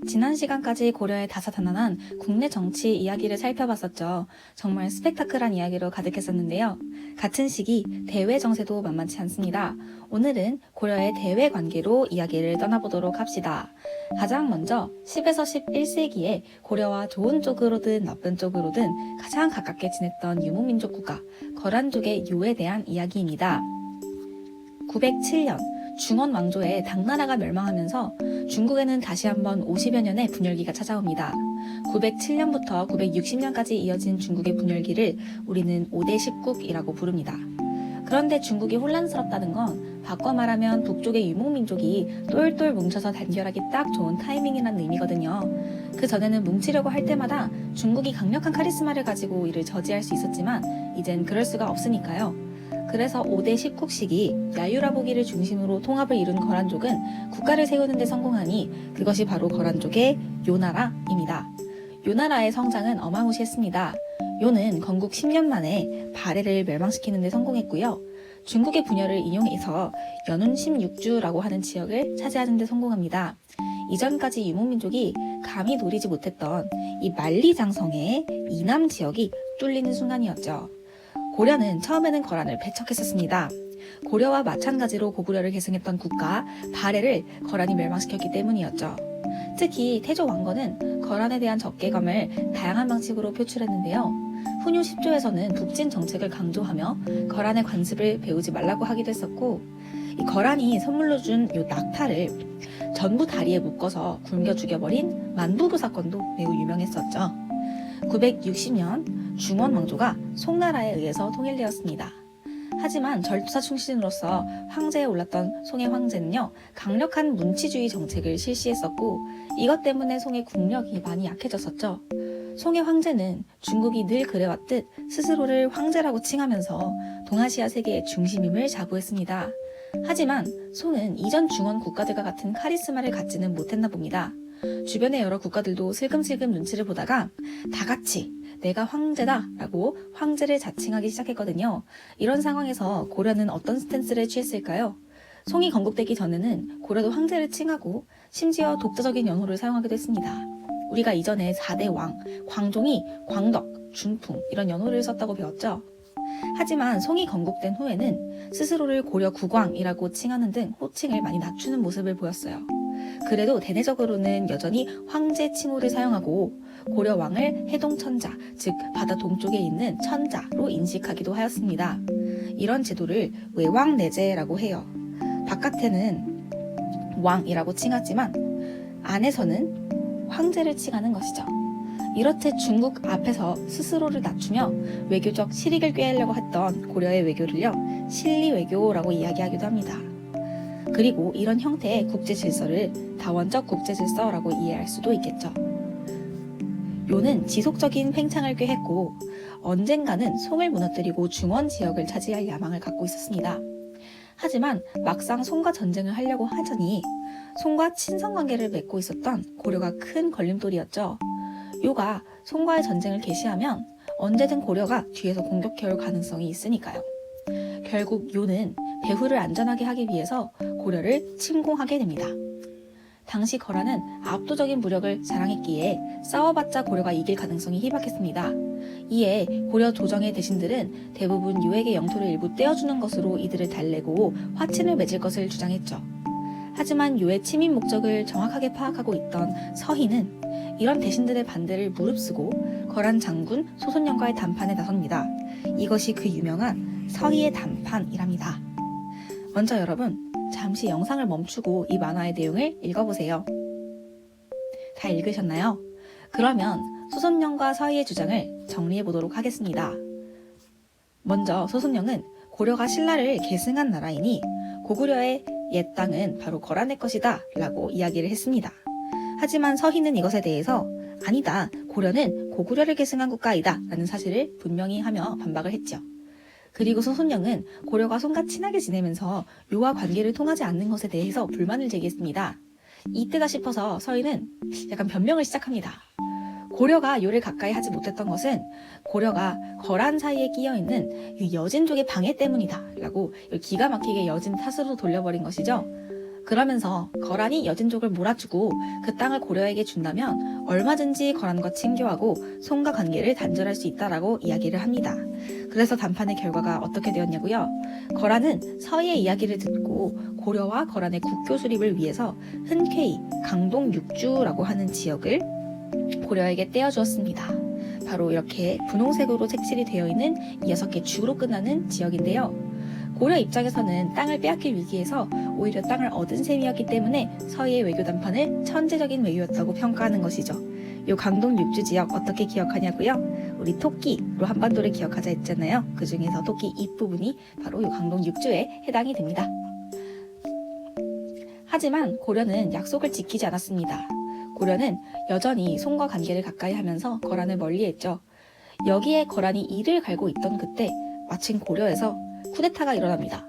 지난 시간까지 고려의 다사다난한 국내 정치 이야기를 살펴봤었죠. 정말 스펙타클한 이야기로 가득했었는데요. 같은 시기 대외 정세도 만만치 않습니다. 오늘은 고려의 대외 관계로 이야기를 떠나보도록 합시다. 가장 먼저 10에서 11세기에 고려와 좋은 쪽으로든 나쁜 쪽으로든 가장 가깝게 지냈던 유목민족 국가 거란족의 요에 대한 이야기입니다. 907년 중원 왕조의 당나라가 멸망하면서 중국에는 다시 한번 50여 년의 분열기가 찾아옵니다. 907년부터 960년까지 이어진 중국의 분열기를 우리는 5대 10국이라고 부릅니다. 그런데 중국이 혼란스럽다는 건 바꿔 말하면 북쪽의 유목민족이 똘똘 뭉쳐서 단결하기 딱 좋은 타이밍이라는 의미거든요. 그 전에는 뭉치려고 할 때마다 중국이 강력한 카리스마를 가지고 이를 저지할 수 있었지만 이젠 그럴 수가 없으니까요. 그래서 5대 10국 시기 야유라보기를 중심으로 통합을 이룬 거란족은 국가를 세우는 데 성공하니 그것이 바로 거란족의 요나라입니다. 요나라의 성장은 어마무시했습니다. 요는 건국 10년 만에 발해를 멸망시키는 데 성공했고요. 중국의 분열을 인용해서 연운 16주라고 하는 지역을 차지하는 데 성공합니다. 이전까지 유목민족이 감히 노리지 못했던 이 만리장성의 이남 지역이 뚫리는 순간이었죠. 고려는 처음에는 거란을 배척했었습니다. 고려와 마찬가지로 고구려를 계승했던 국가 발해를 거란이 멸망시켰기 때문이었죠. 특히 태조 왕건은 거란에 대한 적개감을 다양한 방식으로 표출했는데요. 훈유 10조에서는 북진 정책을 강조하며 거란의 관습을 배우지 말라고 하기도 했었고, 이 거란이 선물로 준 요 낙타를 전부 다리에 묶어서 굶겨 죽여버린 만부부 사건도 매우 유명했었죠. 960년 중원 왕조가 송나라에 의해서 통일되었습니다. 하지만 절투사 충신으로서 황제에 올랐던 송해 황제는요, 강력한 문치주의 정책을 실시했었고 이것 때문에 송의 국력이 많이 약해졌었죠. 송해 황제는 중국이 늘 그래왔듯 스스로를 황제라고 칭하면서 동아시아 세계의 중심임을 자부했습니다. 하지만 송은 이전 중원 국가들과 같은 카리스마를 갖지는 못했나 봅니다. 주변의 여러 국가들도 슬금슬금 눈치를 보다가 다 같이 내가 황제다 라고 황제를 자칭하기 시작했거든요. 이런 상황에서 고려는 어떤 스탠스를 취했을까요? 송이 건국되기 전에는 고려도 황제를 칭하고 심지어 독자적인 연호를 사용하기도 했습니다. 우리가 이전에 4대 왕, 광종이 광덕, 준풍 이런 연호를 썼다고 배웠죠. 하지만 송이 건국된 후에는 스스로를 고려 국왕이라고 칭하는 등 호칭을 많이 낮추는 모습을 보였어요. 그래도 대내적으로는 여전히 황제 칭호를 사용하고 고려 왕을 해동천자, 즉 바다 동쪽에 있는 천자로 인식하기도 하였습니다. 이런 제도를 외왕내제라고 해요. 바깥에는 왕이라고 칭하지만 안에서는 황제를 칭하는 것이죠. 이렇듯 중국 앞에서 스스로를 낮추며 외교적 실익을 꾀하려고 했던 고려의 외교를요, 실리외교라고 이야기하기도 합니다. 그리고 이런 형태의 국제질서를 다원적 국제질서라고 이해할 수도 있겠죠. 요는 지속적인 팽창을 꾀했고 언젠가는 송을 무너뜨리고 중원 지역을 차지할 야망을 갖고 있었습니다. 하지만 막상 송과 전쟁을 하려고 하자니 송과 친선관계를 맺고 있었던 고려가 큰 걸림돌이었죠. 요가 송과의 전쟁을 개시하면 언제든 고려가 뒤에서 공격해올 가능성이 있으니까요. 결국 요는 배후를 안전하게 하기 위해서 고려를 침공하게 됩니다. 당시 거란은 압도적인 무력을 자랑했기에 싸워봤자 고려가 이길 가능성이 희박했습니다. 이에 고려 조정의 대신들은 대부분 요에게 영토를 일부 떼어주는 것으로 이들을 달래고 화친을 맺을 것을 주장했죠. 하지만 요의 침입 목적을 정확하게 파악하고 있던 서희는 이런 대신들의 반대를 무릅쓰고 거란 장군 소손영과의談판에 나섭니다. 이것이 그 유명한 서희의談판이랍니다. 먼저 여러분, 잠시 영상을 멈추고 이 만화의 내용을 읽어보세요. 다 읽으셨나요? 그러면 소손영과 서희의 주장을 정리해보도록 하겠습니다. 먼저 소손영은 고려가 신라를 계승한 나라이니 고구려의 옛 땅은 바로 거란의 것이다 라고 이야기를 했습니다. 하지만 서희는 이것에 대해서 아니다, 고려는 고구려를 계승한 국가이다 라는 사실을 분명히 하며 반박을 했죠. 그리고 소손영은 고려가 송과 친하게 지내면서 요와 관계를 통하지 않는 것에 대해서 불만을 제기했습니다. 이때다 싶어서 서희는 약간 변명을 시작합니다. 고려가 요를 가까이 하지 못했던 것은 고려가 거란 사이에 끼어있는 여진족의 방해 때문이다 라고 기가 막히게 여진 탓으로 돌려버린 것이죠. 그러면서 거란이 여진족을 몰아주고 그 땅을 고려에게 준다면 얼마든지 거란과 친교하고 송과 관계를 단절할 수 있다라고 이야기를 합니다. 그래서談판의 결과가 어떻게 되었냐고요? 거란은 서희의 이야기를 듣고 고려와 거란의 국교 수립을 위해서 흔쾌히 강동 육주라고 하는 지역을 고려에게 떼어주었습니다. 바로 이렇게 분홍색으로 색칠이 되어 있는 이 6개 주로 끝나는 지역인데요. 고려 입장에서는 땅을 빼앗길 위기에서 오히려 땅을 얻은 셈이었기 때문에 서희의 외교 담판을 천재적인 외교였다고 평가하는 것이죠. 요 강동 육주 지역 어떻게 기억하냐고요? 우리 토끼로 한반도를 기억하자 했잖아요. 그 중에서 토끼 입부분이 바로 요 강동 육주에 해당이 됩니다. 하지만 고려는 약속을 지키지 않았습니다. 고려는 여전히 송과 관계를 가까이 하면서 거란을 멀리했죠. 여기에 거란이 이를 갈고 있던 그때 마침 고려에서 쿠데타가 일어납니다.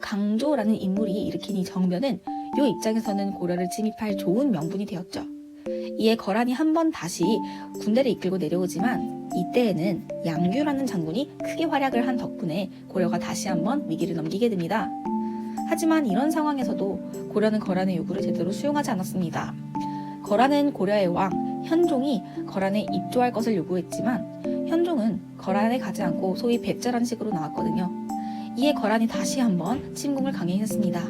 강조라는 인물이 일으킨 이 정변은 요 입장에서는 고려를 침입할 좋은 명분이 되었죠. 이에 거란이 한 번 다시 군대를 이끌고 내려오지만 이때에는 양규라는 장군이 크게 활약을 한 덕분에 고려가 다시 한번 위기를 넘기게 됩니다. 하지만 이런 상황에서도 고려는 거란의 요구를 제대로 수용하지 않았습니다. 거란은 고려의 왕 현종이 거란에 입조할 것을 요구했지만 현종은 거란에 가지 않고 소위 배째라는 식으로 나왔거든요. 이에 거란이 다시 한번 침공을 강행했습니다.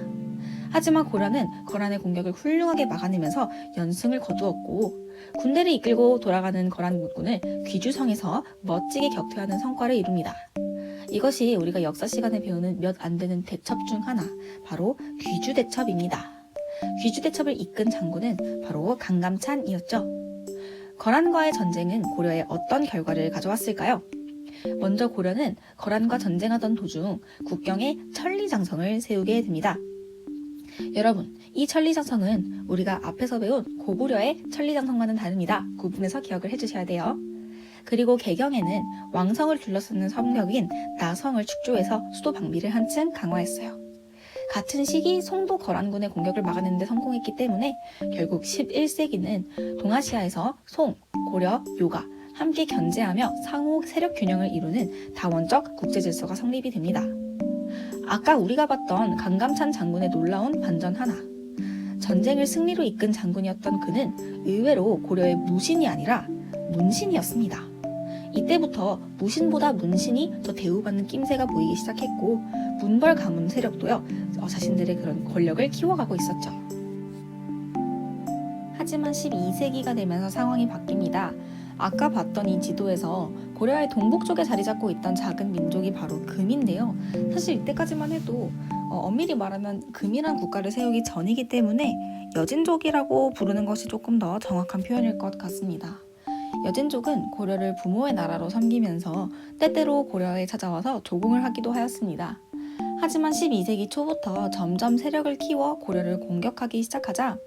하지만 고려는 거란의 공격을 훌륭하게 막아내면서 연승을 거두었고 군대를 이끌고 돌아가는 거란 국군을 귀주성에서 멋지게 격퇴하는 성과를 이룹니다. 이것이 우리가 역사 시간에 배우는 몇 안 되는 대첩 중 하나, 바로 귀주대첩입니다. 귀주대첩을 이끈 장군은 바로 강감찬이었죠. 거란과의 전쟁은 고려에 어떤 결과를 가져왔을까요? 먼저 고려는 거란과 전쟁하던 도중 국경에 천리장성을 세우게 됩니다. 여러분, 이 천리장성은 우리가 앞에서 배운 고구려의 천리장성과는 다릅니다. 구분해서 기억을 해주셔야 돼요. 그리고 개경에는 왕성을 둘러쓰는 성벽인 나성을 축조해서 수도 방비를 한층 강화했어요. 같은 시기 송도 거란군의 공격을 막아내는 데 성공했기 때문에 결국 11세기는 동아시아에서 송, 고려, 요가 함께 견제하며 상호 세력 균형을 이루는 다원적 국제질서가 성립이 됩니다. 아까 우리가 봤던 강감찬 장군의 놀라운 반전 하나. 전쟁을 승리로 이끈 장군이었던 그는 의외로 고려의 무신이 아니라 문신이었습니다. 이때부터 무신보다 문신이 더 대우받는 낌새가 보이기 시작했고 문벌 가문 세력도요 자신들의 그런 권력을 키워가고 있었죠. 하지만 12세기가 되면서 상황이 바뀝니다. 아까 봤던 이 지도에서 고려의 동북 쪽에 자리 잡고 있던 작은 민족이 바로 금인데요. 사실 이때까지만 해도 엄밀히 말하면 금이란 국가를 세우기 전이기 때문에 여진족이라고 부르는 것이 조금 더 정확한 표현일 것 같습니다. 여진족은 고려를 부모의 나라로 섬기면서 때때로 고려에 찾아와서 조공을 하기도 하였습니다. 하지만 12세기 초부터 점점 세력을 키워 고려를 공격하기 시작하자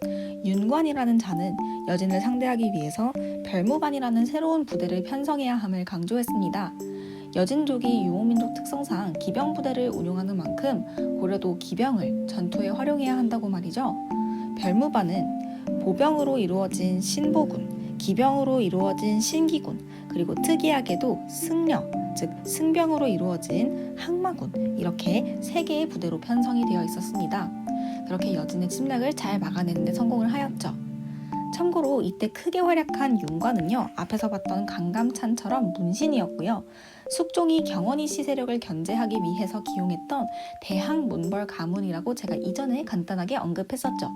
윤관이라는 자는 여진을 상대하기 위해서 별무반이라는 새로운 부대를 편성해야 함을 강조했습니다. 여진족이 유목민족 특성상 기병부대를 운용하는 만큼 고려도 기병을 전투에 활용해야 한다고 말이죠. 별무반은 보병으로 이루어진 신보군, 기병으로 이루어진 신기군, 그리고 특이하게도 승려, 즉 승병으로 이루어진 항마군, 이렇게 3개의 부대로 편성이 되어 있었습니다. 그렇게 여진의 침략을 잘 막아내는 데 성공을 하였죠. 참고로 이때 크게 활약한 윤관은요, 앞에서 봤던 강감찬처럼 문신이었고요. 숙종이 경원이 씨 세력을 견제하기 위해서 기용했던 대항문벌 가문이라고 제가 이전에 간단하게 언급했었죠.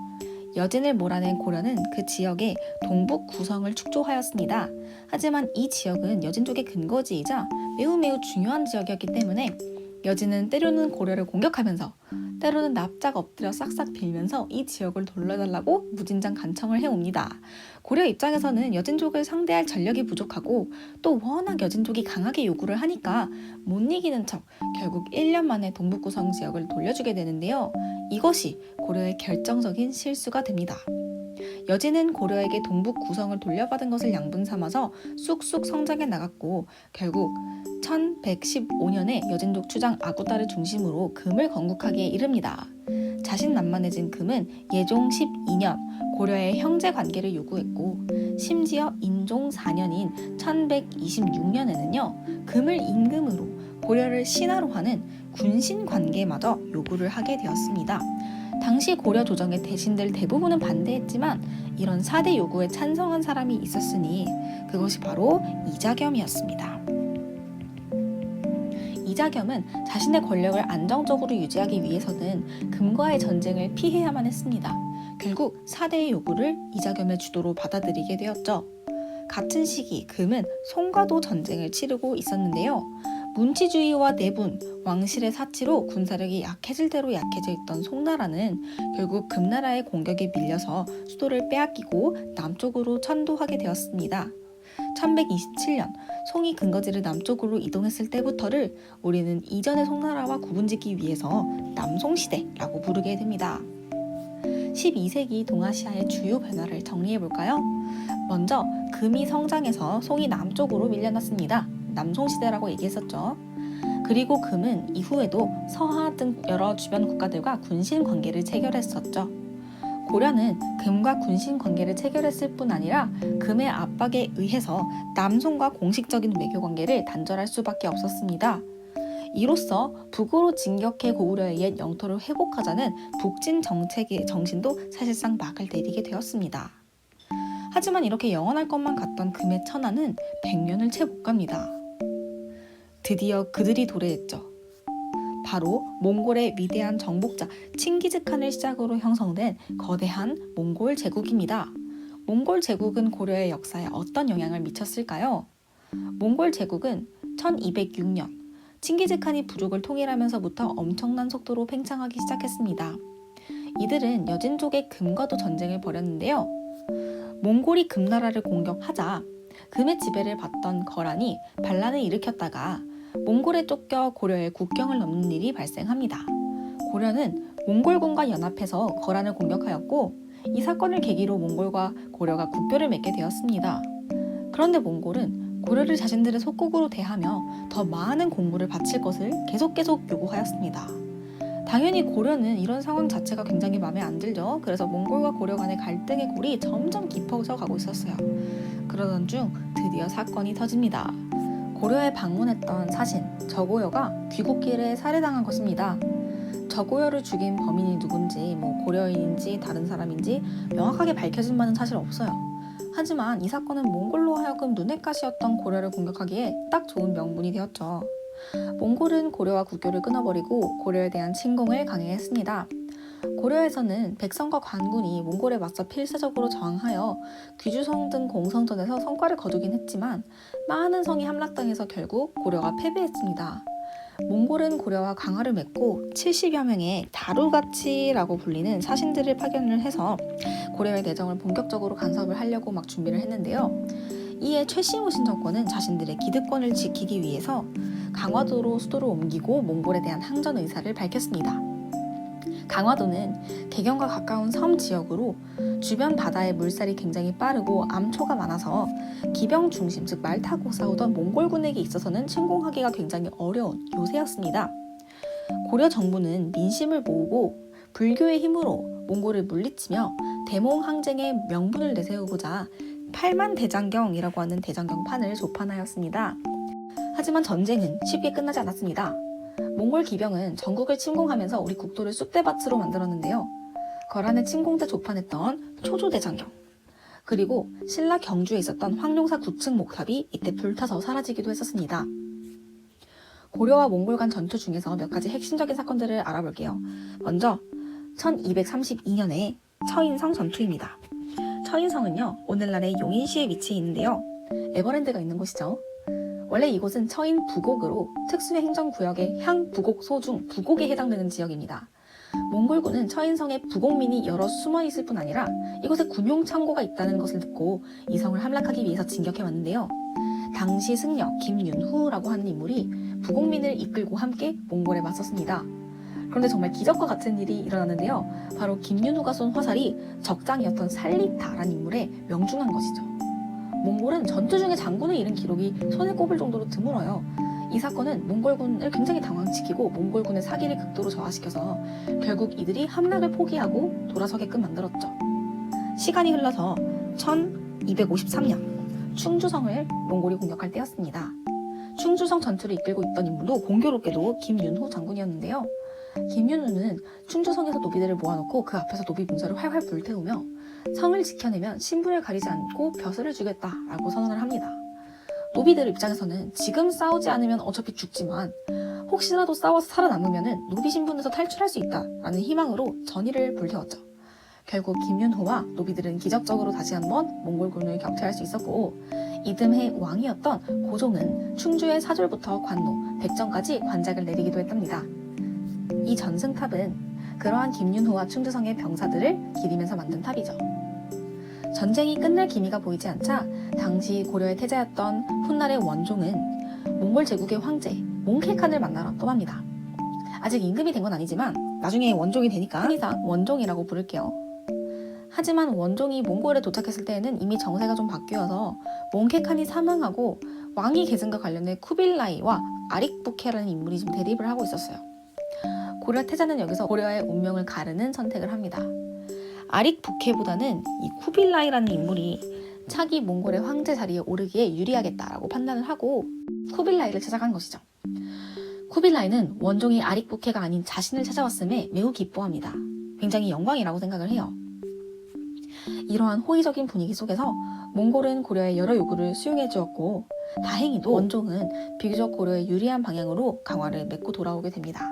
여진을 몰아낸 고려는 그 지역의 동북 구성을 축조하였습니다. 하지만 이 지역은 여진족의 근거지이자 매우 중요한 지역이었기 때문에 여진은 때로는 고려를 공격하면서 때로는 납작 엎드려 싹싹 빌면서 이 지역을 돌려달라고 무진장 간청을 해옵니다. 고려 입장에서는 여진족을 상대할 전력이 부족하고 또 워낙 여진족이 강하게 요구를 하니까 못 이기는 척 결국 1년 만에 동북구성 지역을 돌려주게 되는데요. 이것이 고려의 결정적인 실수가 됩니다. 여진은 고려에게 동북 구성을 돌려받은 것을 양분 삼아서 쑥쑥 성장해 나갔고 결국 1115년에 여진족 추장 아구따를 중심으로 금을 건국하기에 이릅니다. 자신만만해진 금은 예종 12년 고려의 형제 관계를 요구했고 심지어 인종 4년인 1126년에는요 금을 임금으로 고려를 신하로 하는 군신 관계마저 요구를 하게 되었습니다. 당시 고려 조정의 대신들 대부분은 반대했지만 이런 4대 요구에 찬성한 사람이 있었으니 그것이 바로 이자겸이었습니다. 이자겸은 자신의 권력을 안정적으로 유지하기 위해서는 금과의 전쟁을 피해야만 했습니다. 결국 4대의 요구를 이자겸의 주도로 받아들이게 되었죠. 같은 시기 금은 송과도 전쟁을 치르고 있었는데요. 문치주의와 내분, 왕실의 사치로 군사력이 약해질 대로 약해져 있던 송나라는 결국 금나라의 공격에 밀려서 수도를 빼앗기고 남쪽으로 천도하게 되었습니다. 1127년 송이 근거지를 남쪽으로 이동했을 때부터를 우리는 이전의 송나라와 구분짓기 위해서 남송시대라고 부르게 됩니다. 12세기 동아시아의 주요 변화를 정리해볼까요? 먼저 금이 성장해서 송이 남쪽으로 밀려났습니다. 남송시대라고 얘기했었죠. 그리고 금은 이후에도 서하 등 여러 주변 국가들과 군신 관계를 체결했었죠. 고려는 금과 군신 관계를 체결했을 뿐 아니라 금의 압박에 의해서 남송과 공식적인 외교 관계를 단절할 수밖에 없었습니다. 이로써 북으로 진격해 고구려의 옛 영토를 회복하자는 북진 정책의 정신도 사실상 막을 내리게 되었습니다. 하지만 이렇게 영원할 것만 같던 금의 천하는 100년을 채 못 갑니다. 드디어 그들이 도래했죠. 바로 몽골의 위대한 정복자 칭기즈칸을 시작으로 형성된 거대한 몽골 제국입니다. 몽골 제국은 고려의 역사에 어떤 영향을 미쳤을까요? 몽골 제국은 1206년 칭기즈칸이 부족을 통일하면서부터 엄청난 속도로 팽창하기 시작했습니다. 이들은 여진족의 금과도 전쟁을 벌였는데요. 몽골이 금나라를 공격하자 금의 지배를 받던 거란이 반란을 일으켰다가 몽골에 쫓겨 고려의 국경을 넘는 일이 발생합니다. 고려는 몽골군과 연합해서 거란을 공격하였고 이 사건을 계기로 몽골과 고려가 국교를 맺게 되었습니다. 그런데 몽골은 고려를 자신들의 속국으로 대하며 더 많은 공물을 바칠 것을 계속 요구하였습니다. 당연히 고려는 이런 상황 자체가 굉장히 마음에 안 들죠. 그래서 몽골과 고려 간의 갈등의 골이 점점 깊어져 가고 있었어요. 그러던 중 드디어 사건이 터집니다. 고려에 방문했던 사신 저고여가 귀국길에 살해당한 것입니다. 저고여를 죽인 범인이 누군지 고려인인지 다른 사람인지 명확하게 밝혀진 바는 사실 없어요. 하지만 이 사건은 몽골로 하여금 눈엣 가시였던 고려를 공격하기에 딱 좋은 명분이 되었죠. 몽골은 고려와 국교를 끊어버리고 고려에 대한 침공을 강행했습니다. 고려에서는 백성과 관군이 몽골에 맞서 필사적으로 저항하여 귀주성 등 공성전에서 성과를 거두긴 했지만 많은 성이 함락당해서 결국 고려가 패배했습니다. 몽골은 고려와 강화를 맺고 70여 명의 다루가치라고 불리는 사신들을 파견을 해서 고려의 내정을 본격적으로 간섭을 하려고 막 준비를 했는데요. 이에 최씨무신 정권은 자신들의 기득권을 지키기 위해서 강화도로 수도를 옮기고 몽골에 대한 항전 의사를 밝혔습니다. 강화도는 개경과 가까운 섬 지역으로 주변 바다의 물살이 굉장히 빠르고 암초가 많아서 기병 중심, 즉 말 타고 싸우던 몽골군에게 있어서는 침공하기가 굉장히 어려운 요새였습니다. 고려 정부는 민심을 모으고 불교의 힘으로 몽골을 물리치며 대몽항쟁의 명분을 내세우고자 8만 대장경이라고 하는 대장경판을 조판하였습니다. 하지만 전쟁은 쉽게 끝나지 않았습니다. 몽골 기병은 전국을 침공하면서 우리 국토를 쑥대밭으로 만들었는데요. 거란의 침공때 조판했던 초조대장경, 그리고 신라 경주에 있었던 황룡사 9층 목탑이 이때 불타서 사라지기도 했었습니다. 고려와 몽골 간 전투 중에서 몇 가지 핵심적인 사건들을 알아볼게요. 먼저 1232년에 처인성 전투입니다. 처인성은요, 오늘날의 용인시에 위치해 있는데요. 에버랜드가 있는 곳이죠. 원래 이곳은 처인 부곡으로 특수행정구역의 향부곡소 중 부곡에 해당되는 지역입니다. 몽골군은 처인성에 부곡민이 여러 숨어 있을 뿐 아니라 이곳에 군용 창고가 있다는 것을 듣고 이 성을 함락하기 위해서 진격해 왔는데요. 당시 승려 김윤후라고 하는 인물이 부곡민을 이끌고 함께 몽골에 맞섰습니다. 그런데 정말 기적과 같은 일이 일어났는데요. 바로 김윤후가 쏜 화살이 적장이었던 살리타라는 인물에 명중한 것이죠. 몽골은 전투 중에 장군을 잃은 기록이 손에 꼽을 정도로 드물어요. 이 사건은 몽골군을 굉장히 당황시키고 몽골군의 사기를 극도로 저하시켜서 결국 이들이 함락을 포기하고 돌아서게끔 만들었죠. 시간이 흘러서 1253년 충주성을 몽골이 공격할 때였습니다. 충주성 전투를 이끌고 있던 인물도 공교롭게도 김윤후 장군이었는데요. 김윤후는 충주성에서 노비들을 모아놓고 그 앞에서 노비 문서를 활활 불태우며 성을 지켜내면 신분을 가리지 않고 벼슬을 주겠다라고 선언을 합니다. 노비들 입장에서는 지금 싸우지 않으면 어차피 죽지만 혹시라도 싸워서 살아남으면 노비 신분에서 탈출할 수 있다라는 희망으로 전의를 불태웠죠. 결국 김윤호와 노비들은 기적적으로 다시 한번 몽골군을 격퇴할 수 있었고, 이듬해 왕이었던 고종은 충주의 사졸부터 관노, 백정까지 관작을 내리기도 했답니다. 이 전승탑은 그러한 김윤호와 충주성의 병사들을 기리면서 만든 탑이죠. 전쟁이 끝날 기미가 보이지 않자 당시 고려의 태자였던 훗날의 원종은 몽골 제국의 황제 몽케칸을 만나러 떠납니다. 아직 임금이 된 건 아니지만 나중에 원종이 되니까 흔히상 원종이라고 부를게요. 하지만 원종이 몽골에 도착했을 때에는 이미 정세가 좀 바뀌어서 몽케칸이 사망하고 왕위 계승과 관련해 쿠빌라이와 아릭부케라는 인물이 좀 대립을 하고 있었어요. 고려 태자는 여기서 고려의 운명을 가르는 선택을 합니다. 아릭부케보다는 이 쿠빌라이라는 인물이 차기 몽골의 황제 자리에 오르기에 유리하겠다라고 판단을 하고 쿠빌라이를 찾아간 것이죠. 쿠빌라이는 원종이 아릭부케가 아닌 자신을 찾아왔음에 매우 기뻐합니다. 굉장히 영광이라고 생각을 해요. 이러한 호의적인 분위기 속에서 몽골은 고려의 여러 요구를 수용해 주었고, 다행히도 원종은 비교적 고려에 유리한 방향으로 강화를 맺고 돌아오게 됩니다.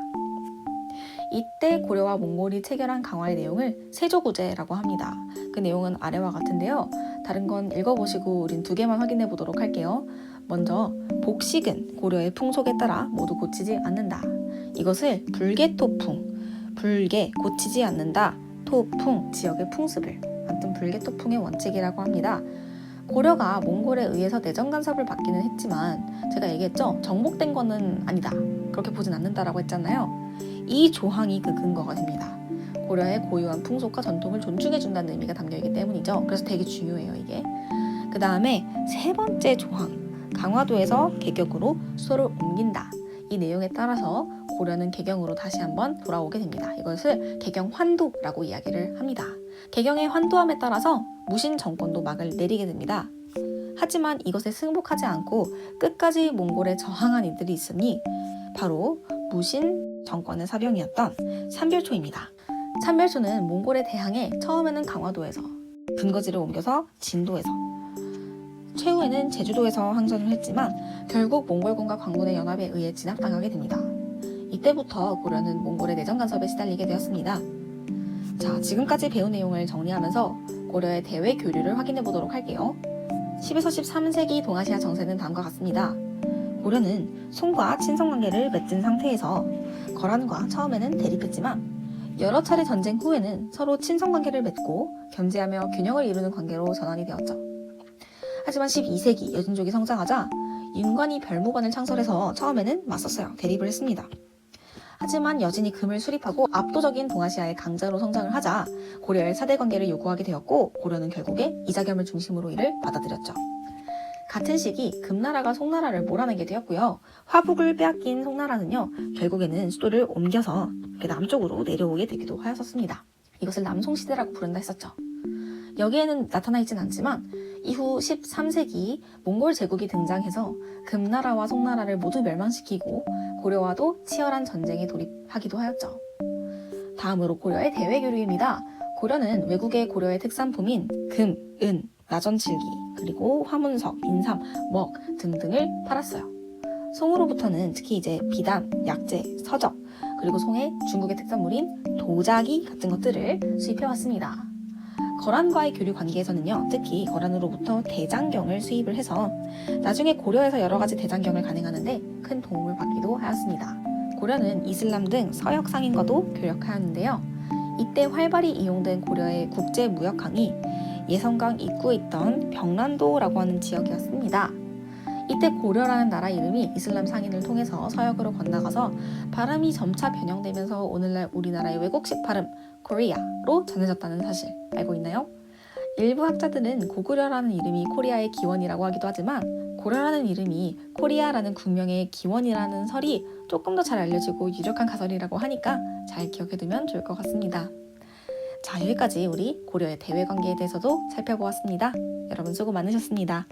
이때 고려와 몽골이 체결한 강화의 내용을 세조구제라고 합니다. 그 내용은 아래와 같은데요. 다른 건 읽어보시고 우린 두 개만 확인해 보도록 할게요. 먼저 복식은 고려의 풍속에 따라 모두 고치지 않는다. 이것을 불개토풍, 불개 고치지 않는다, 토풍 지역의 풍습을, 아무튼 불개토풍의 원칙이라고 합니다. 고려가 몽골에 의해서 내정 간섭을 받기는 했지만 제가 얘기했죠. 정복된 거는 아니다. 그렇게 보진 않는다라고 했잖아요. 이 조항이 그 근거가 됩니다. 고려의 고유한 풍속과 전통을 존중해준다는 의미가 담겨있기 때문이죠. 그래서 되게 중요해요, 이게. 그 다음에 세 번째 조항, 강화도에서 개경으로 수도를 옮긴다. 이 내용에 따라서 고려는 개경으로 다시 한번 돌아오게 됩니다. 이것을 개경환도라고 이야기를 합니다. 개경의 환도함에 따라서 무신 정권도 막을 내리게 됩니다. 하지만 이것에 승복하지 않고 끝까지 몽골에 저항한 이들이 있으니 바로 무신 정권의 사병이었던 삼별초입니다. 삼별초는 몽골에 대항해 처음에는 강화도에서, 분거지를 옮겨서 진도에서, 최후에는 제주도에서 항전을 했지만 결국 몽골군과 광군의 연합에 의해 진압당하게 됩니다. 이때부터 고려는 몽골의 내정 간섭에 시달리게 되었습니다. 자, 지금까지 배운 내용을 정리하면서 고려의 대외 교류를 확인해 보도록 할게요. 10에서 13세기 동아시아 정세는 다음과 같습니다. 고려는 송과 친선관계를 맺은 상태에서 거란과 처음에는 대립했지만 여러 차례 전쟁 후에는 서로 친선관계를 맺고 견제하며 균형을 이루는 관계로 전환이 되었죠. 하지만 12세기 여진족이 성장하자 윤관이 별무관을 창설해서 처음에는 맞섰어요. 대립을 했습니다. 하지만 여진이 금을 수립하고 압도적인 동아시아의 강자로 성장을 하자 고려의 사대 관계를 요구하게 되었고, 고려는 결국에 이자겸을 중심으로 이를 받아들였죠. 같은 시기 금나라가 송나라를 몰아내게 되었고요. 화북을 빼앗긴 송나라는요, 결국에는 수도를 옮겨서 남쪽으로 내려오게 되기도 하였었습니다. 이것을 남송시대라고 부른다 했었죠. 여기에는 나타나 있진 않지만 이후 13세기 몽골 제국이 등장해서 금나라와 송나라를 모두 멸망시키고 고려와도 치열한 전쟁에 돌입하기도 하였죠. 다음으로 고려의 대외교류입니다. 고려는 외국의 고려의 특산품인 금, 은, 나전칠기, 그리고 화문석, 인삼, 먹 등등을 팔았어요. 송으로부터는 특히 이제 비단, 약재, 서적, 그리고 송의 중국의 특산물인 도자기 같은 것들을 수입해왔습니다. 거란과의 교류 관계에서는요, 특히 거란으로부터 대장경을 수입을 해서 나중에 고려에서 여러 가지 대장경을 간행하는데 큰 도움을 받기도 하였습니다. 고려는 이슬람 등 서역 상인과도 교역하였는데요. 이때 활발히 이용된 고려의 국제무역항이 예성강 입구에 있던 병란도라고 하는 지역이었습니다. 이때 고려라는 나라 이름이 이슬람 상인을 통해서 서역으로 건너가서 발음이 점차 변형되면서 오늘날 우리나라의 외국식 발음 코리아로 전해졌다는 사실 알고 있나요? 일부 학자들은 고구려라는 이름이 코리아의 기원이라고 하기도 하지만 고려라는 이름이 코리아라는 국명의 기원이라는 설이 조금 더 잘 알려지고 유력한 가설이라고 하니까 잘 기억해두면 좋을 것 같습니다. 자, 여기까지 우리 고려의 대외관계에 대해서도 살펴보았습니다. 여러분 수고 많으셨습니다.